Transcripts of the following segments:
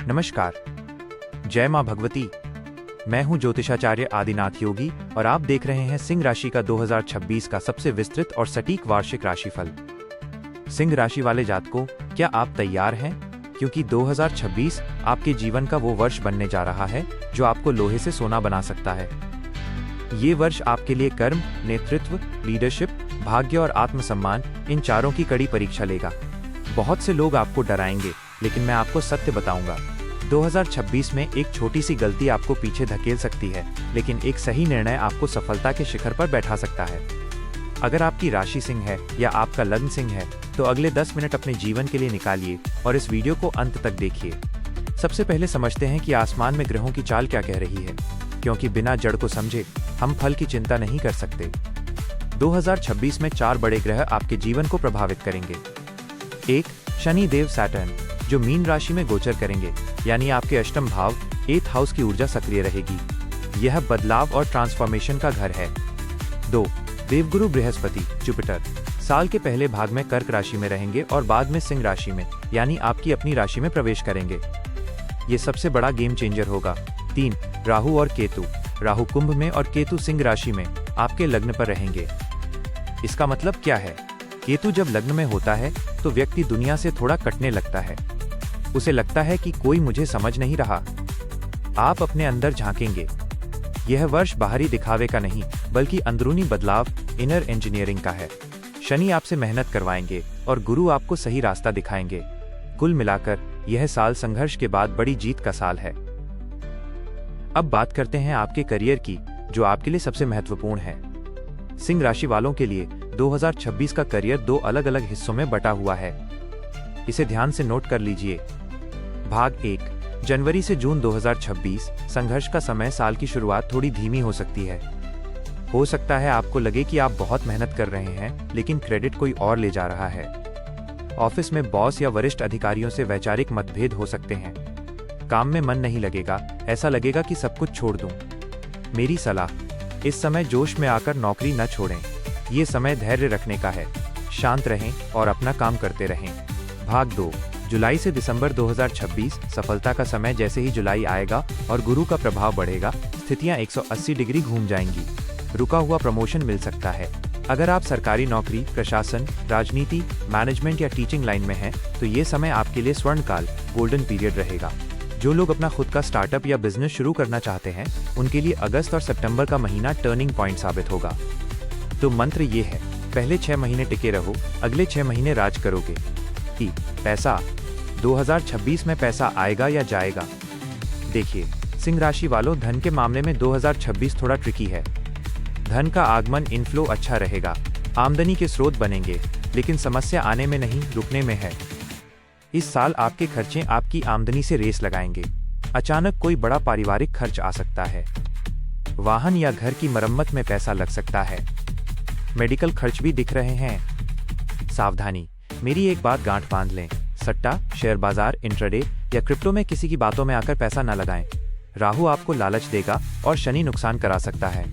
नमस्कार। जय मां भगवती। मैं हूं ज्योतिषाचार्य आदिनाथ योगी और आप देख रहे हैं सिंह राशि का 2026 का सबसे विस्तृत और सटीक वार्षिक राशिफल। सिंह राशि वाले जातकों, क्या आप तैयार हैं? क्योंकि 2026 आपके जीवन का वो वर्ष बनने जा रहा है जो आपको लोहे से सोना बना सकता है। ये वर्ष आपके लिए कर्म, नेतृत्व, लीडरशिप, भाग्य और आत्मसम्मान, इन चारों की कड़ी परीक्षा लेगा। बहुत से लोग आपको डराएंगे, लेकिन मैं आपको सत्य बताऊंगा। 2026 में एक छोटी सी गलती आपको पीछे धकेल सकती है, लेकिन एक सही निर्णय आपको सफलता के शिखर पर बैठा सकता है। अगर आपकी राशि सिंह है या आपका लग्न सिंह है, तो अगले 10 मिनट अपने जीवन के लिए निकालिए और इस वीडियो को अंत तक देखिए। सबसे पहले समझते हैं कि आसमान में ग्रहों की चाल क्या कह रही है, क्योंकि बिना जड़ को समझे हम फल की चिंता नहीं कर सकते। 2026 में 4 बड़े ग्रह आपके जीवन को प्रभावित करेंगे। 1. शनि देव सैटर्न, जो मीन राशि में गोचर करेंगे, यानी आपके अष्टम भाव 8th हाउस की ऊर्जा सक्रिय रहेगी। यह बदलाव और ट्रांसफॉर्मेशन का घर है। 2. देवगुरु बृहस्पति जुपिटर, साल के पहले भाग में कर्क राशि में रहेंगे और बाद में सिंह राशि में, यानी आपकी अपनी राशि में प्रवेश करेंगे। ये सबसे बड़ा गेम चेंजर होगा। 3. राहु और केतु, राहु कुंभ में और केतु सिंह राशि में आपके लग्न पर रहेंगे। इसका मतलब क्या है? केतु जब लग्न में होता है तो व्यक्ति दुनिया से थोड़ा कटने लगता है। उसे लगता है कि कोई मुझे समझ नहीं रहा। आप अपने अंदर झांकेंगे। यह वर्ष बाहरी दिखावे का नहीं, बल्कि अंदरूनी बदलाव, इनर इंजीनियरिंग का है। शनि आपसे मेहनत करवाएंगे और गुरु आपको सही रास्ता दिखाएंगे। कुल मिलाकर यह साल संघर्ष के बाद बड़ी जीत का साल है। अब बात करते हैं आपके करियर की, जो आपके लिए सबसे महत्वपूर्ण है। सिंह राशि वालों के लिए 2026 का करियर 2 अलग अलग हिस्सों में बटा हुआ है। इसे ध्यान से नोट कर लीजिए। भाग 1, जनवरी से जून 2026, संघर्ष का समय। साल की शुरुआत थोड़ी धीमी हो सकती है। हो सकता है आपको लगे कि आप बहुत मेहनत कर रहे हैं, लेकिन क्रेडिट कोई और ले जा रहा है। ऑफिस में बॉस या वरिष्ठ अधिकारियों से वैचारिक मतभेद हो सकते हैं। काम में मन नहीं लगेगा, ऐसा लगेगा कि सब कुछ छोड़ दूं। मेरी सलाह, इस समय जोश में आकर नौकरी न छोड़ें। ये समय धैर्य रखने का है। शांत रहें और अपना काम करते रहें। भाग 2, जुलाई से दिसंबर 2026, सफलता का समय। जैसे ही जुलाई आएगा और गुरु का प्रभाव बढ़ेगा, स्थितियां 180 डिग्री घूम जाएंगी। रुका हुआ प्रमोशन मिल सकता है। अगर आप सरकारी नौकरी, प्रशासन, राजनीति, मैनेजमेंट या टीचिंग लाइन में हैं, तो ये समय आपके लिए स्वर्णकाल, गोल्डन पीरियड रहेगा। जो लोग अपना खुद का स्टार्टअप या बिजनेस शुरू करना चाहते हैं, उनके लिए अगस्त और सितंबर का महीना टर्निंग पॉइंट साबित होगा। तो मंत्र ये है, पहले 6 महीने टिके रहो, अगले 6 महीने राज करोगे। पैसा, 2026 में पैसा आएगा या जाएगा? देखिए सिंह राशि वालों, धन के मामले में 2026 थोड़ा ट्रिकी है। धन का आगमन, इनफ्लो अच्छा रहेगा, आमदनी के स्रोत बनेंगे, लेकिन समस्या आने में नहीं, रुकने में है। इस साल आपके खर्चे आपकी आमदनी से रेस लगाएंगे। अचानक कोई बड़ा पारिवारिक खर्च आ सकता है। वाहन या घर की मरम्मत में पैसा लग सकता है। मेडिकल खर्च भी दिख रहे हैं। सावधानी, मेरी एक बात गांठ बांध लें, सट्टा, शेयर बाजार, इंट्राडे या क्रिप्टो में किसी की बातों में आकर पैसा न लगाएं। राहु आपको लालच देगा और शनि नुकसान करा सकता है।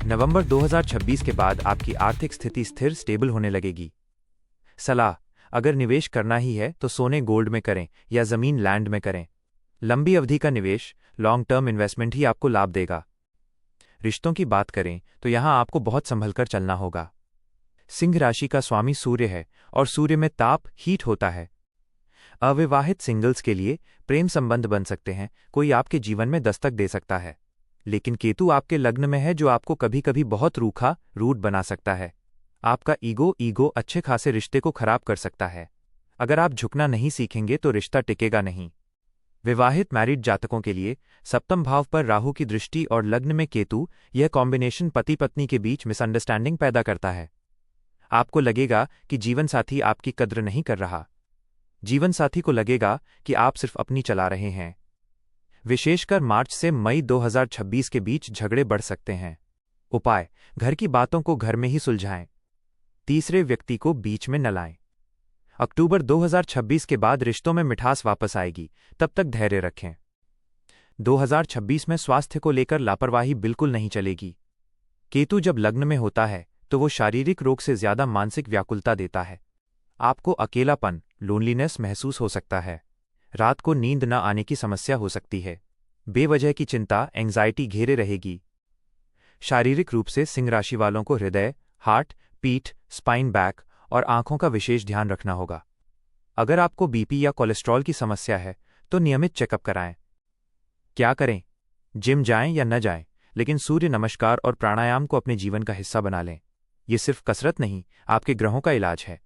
नवंबर 2026 के बाद आपकी आर्थिक स्थिति स्थिर, स्टेबल होने लगेगी। सलाह, अगर निवेश करना ही है तो सोने गोल्ड में करें या जमीन लैंड में करें। लंबी अवधि का निवेश, लॉन्ग टर्म इन्वेस्टमेंट ही आपको लाभ देगा। रिश्तों की बात करें तो यहां आपको बहुत संभलकर चलना होगा। सिंह राशि का स्वामी सूर्य है और सूर्य में ताप, हीट होता है। अविवाहित सिंगल्स के लिए प्रेम संबंध बन सकते हैं, कोई आपके जीवन में दस्तक दे सकता है। लेकिन केतु आपके लग्न में है, जो आपको कभी कभी बहुत रूखा, रूड बना सकता है। आपका ईगो अच्छे खासे रिश्ते को खराब कर सकता है। अगर आप झुकना नहीं सीखेंगे तो रिश्ता टिकेगा नहीं। विवाहित मैरिड जातकों के लिए सप्तम भाव पर राहु की दृष्टि और लग्न में केतु, यह कॉम्बिनेशन पति पत्नी के बीच मिसअंडरस्टैंडिंग पैदा करता है। आपको लगेगा कि जीवन साथी आपकी कद्र नहीं कर रहा। जीवन साथी को लगेगा कि आप सिर्फ अपनी चला रहे हैं। विशेषकर मार्च से मई 2026 के बीच झगड़े बढ़ सकते हैं। उपाय, घर की बातों को घर में ही सुलझाएं। तीसरे व्यक्ति को बीच में न लाएं। अक्टूबर 2026 के बाद रिश्तों में मिठास वापस आएगी, तब तक धैर्य रखें। 2026 में स्वास्थ्य को लेकर लापरवाही बिल्कुल नहीं चलेगी। केतु जब लग्न में होता है तो वो शारीरिक रोग से ज्यादा मानसिक व्याकुलता देता है। आपको अकेलापन, लोनलीनेस महसूस हो सकता है। रात को नींद न आने की समस्या हो सकती है। बेवजह की चिंता, एंग्जाइटी घेरे रहेगी। शारीरिक रूप से सिंह राशि वालों को हृदय, हार्ट, पीठ, स्पाइन, बैक और आंखों का विशेष ध्यान रखना होगा। अगर आपको बीपी या कोलेस्ट्रॉल की समस्या है तो नियमित चेकअप कराएं। क्या करें? जिम जाएं या न जाएं, लेकिन सूर्य नमस्कार और प्राणायाम को अपने जीवन का हिस्सा बना लें। ये सिर्फ कसरत नहीं, आपके ग्रहों का इलाज है।